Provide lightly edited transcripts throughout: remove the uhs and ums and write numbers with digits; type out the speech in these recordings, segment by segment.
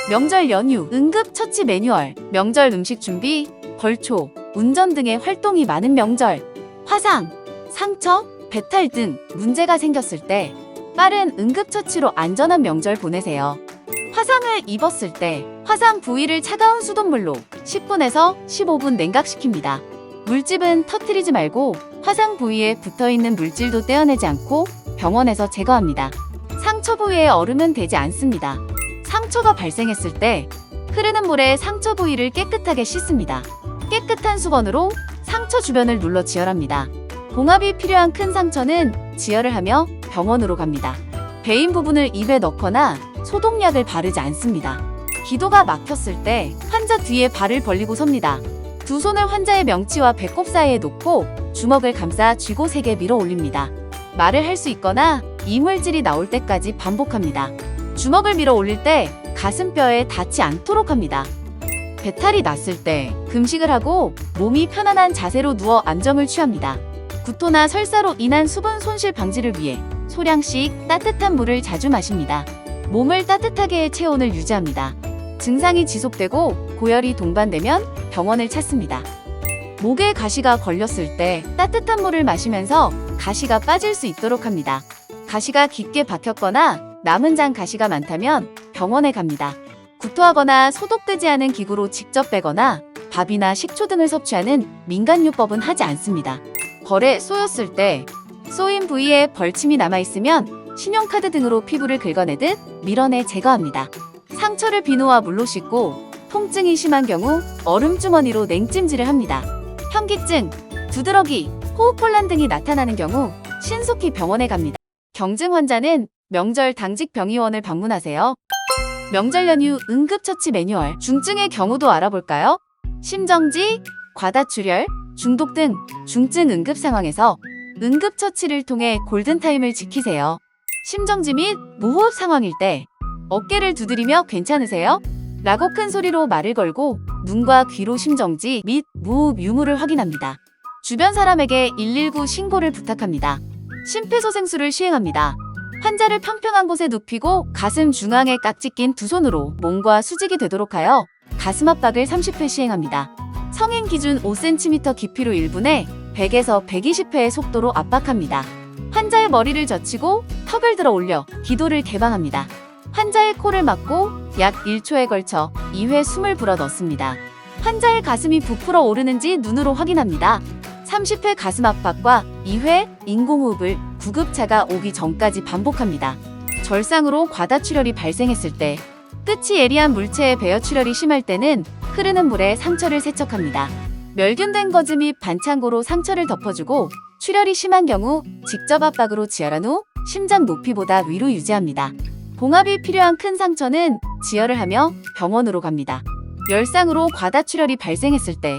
명절 연휴, 응급처치 매뉴얼, 명절 음식 준비, 벌초, 운전 등의 활동이 많은 명절. 화상, 상처, 배탈 등 문제가 생겼을 때 빠른 응급처치로 안전한 명절 보내세요. 화상을 입었을 때 화상 부위를 차가운 수돗물로 10분에서 15분 냉각시킵니다. 물집은 터뜨리지 말고 화상 부위에 붙어있는 물질도 떼어내지 않고 병원에서 제거합니다. 상처 부위에 얼음은 대지 않습니다. 상처가 발생했을 때 흐르는 물에 상처 부위를 깨끗하게 씻습니다. 깨끗한 수건으로 상처 주변을 눌러 지혈합니다. 봉합이 필요한 큰 상처는 지혈을 하며 병원으로 갑니다. 베인 부분을 입에 넣거나 소독약을 바르지 않습니다. 기도가 막혔을 때 환자 뒤에 발을 벌리고 섭니다. 두 손을 환자의 명치와 배꼽 사이에 놓고 주먹을 감싸 쥐고 세게 밀어 올립니다. 말을 할 수 있거나 이물질이 나올 때까지 반복합니다. 주먹을 밀어 올릴 때 가슴뼈에 닿지 않도록 합니다. 배탈이 났을 때 금식을 하고 몸이 편안한 자세로 누워 안정을 취합니다. 구토나 설사로 인한 수분 손실 방지를 위해 소량씩 따뜻한 물을 자주 마십니다. 몸을 따뜻하게 해 체온을 유지합니다. 증상이 지속되고 고열이 동반되면 병원을 찾습니다. 목에 가시가 걸렸을 때 따뜻한 물을 마시면서 가시가 빠질 수 있도록 합니다. 가시가 깊게 박혔거나 남은 장 가시가 많다면 병원에 갑니다. 구토하거나 소독되지 않은 기구로 직접 빼거나 밥이나 식초 등을 섭취하는 민간요법은 하지 않습니다. 벌에 쏘였을 때 쏘인 부위에 벌침이 남아있으면 신용카드 등으로 피부를 긁어내듯 밀어내 제거합니다. 상처를 비누와 물로 씻고 통증이 심한 경우 얼음주머니로 냉찜질을 합니다. 현기증, 두드러기, 호흡곤란 등이 나타나는 경우 신속히 병원에 갑니다. 경증 환자는 명절 당직 병의원을 방문하세요. 명절 연휴 응급처치 매뉴얼, 중증의 경우도 알아볼까요? 심정지, 과다출혈, 중독 등 중증 응급 상황에서 응급처치를 통해 골든타임을 지키세요. 심정지 및 무호흡 상황일 때 어깨를 두드리며 괜찮으세요? 라고 큰 소리로 말을 걸고 눈과 귀로 심정지 및 무호흡 유무를 확인합니다. 주변 사람에게 119 신고를 부탁합니다. 심폐소생술을 시행합니다. 환자를 평평한 곳에 눕히고 가슴 중앙에 깍지 낀 두 손으로 몸과 수직이 되도록 하여 가슴 압박을 30회 시행합니다. 성인 기준 5cm 깊이로 1분에 100에서 120회의 속도로 압박합니다. 환자의 머리를 젖히고 턱을 들어 올려 기도를 개방합니다. 환자의 코를 막고 약 1초에 걸쳐 2회 숨을 불어 넣습니다. 환자의 가슴이 부풀어 오르는지 눈으로 확인합니다. 30회 가슴 압박과 2회 인공호흡을 구급차가 오기 전까지 반복합니다. 절상으로 과다출혈이 발생했을 때, 끝이 예리한 물체에 베어 출혈이 심할 때는 흐르는 물에 상처를 세척합니다. 멸균된 거즈 및 반창고로 상처를 덮어주고 출혈이 심한 경우 직접 압박으로 지혈한 후 심장 높이보다 위로 유지합니다. 봉합이 필요한 큰 상처는 지혈을 하며 병원으로 갑니다. 열상으로 과다출혈이 발생했을 때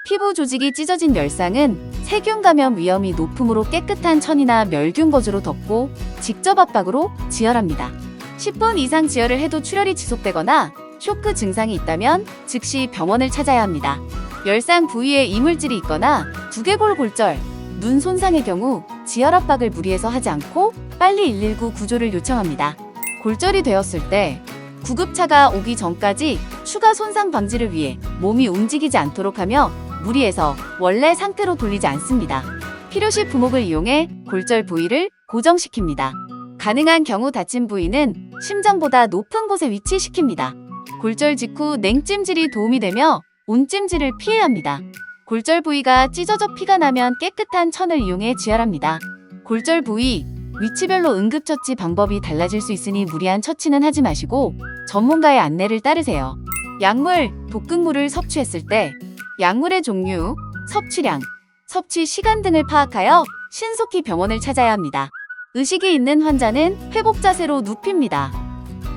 피부 조직이 찢어진 열상은 세균 감염 위험이 높으므로 깨끗한 천이나 멸균 거즈로 덮고 직접 압박으로 지혈합니다. 10분 이상 지혈을 해도 출혈이 지속되거나 쇼크 증상이 있다면 즉시 병원을 찾아야 합니다. 열상 부위에 이물질이 있거나 두개골 골절, 눈 손상의 경우 지혈 압박을 무리해서 하지 않고 빨리 119 구조를 요청합니다. 골절이 되었을 때 구급차가 오기 전까지 추가 손상 방지를 위해 몸이 움직이지 않도록 하며 무리해서 원래 상태로 돌리지 않습니다. 필요시 부목을 이용해 골절 부위를 고정시킵니다. 가능한 경우 다친 부위는 심장보다 높은 곳에 위치시킵니다. 골절 직후 냉찜질이 도움이 되며 온찜질을 피해야 합니다. 골절 부위가 찢어져 피가 나면 깨끗한 천을 이용해 지혈합니다. 골절 부위, 위치별로 응급처치 방법이 달라질 수 있으니 무리한 처치는 하지 마시고 전문가의 안내를 따르세요. 약물, 독극물을 섭취했을 때 약물의 종류, 섭취량, 섭취 시간 등을 파악하여 신속히 병원을 찾아야 합니다. 의식이 있는 환자는 회복 자세로 눕힙니다.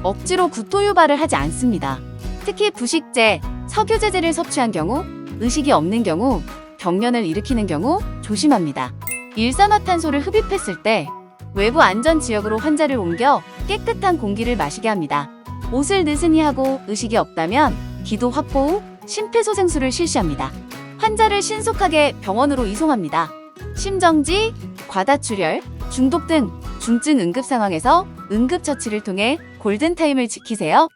억지로 구토 유발을 하지 않습니다. 특히 부식제, 석유제제를 섭취한 경우, 의식이 없는 경우, 경련을 일으키는 경우 조심합니다. 일산화탄소를 흡입했을 때 외부 안전지역으로 환자를 옮겨 깨끗한 공기를 마시게 합니다. 옷을 느슨히 하고 의식이 없다면 기도 확보 후 심폐소생술을 실시합니다. 환자를 신속하게 병원으로 이송합니다. 심정지, 과다출혈, 중독 등 중증 응급 상황에서 응급처치를 통해 골든타임을 지키세요.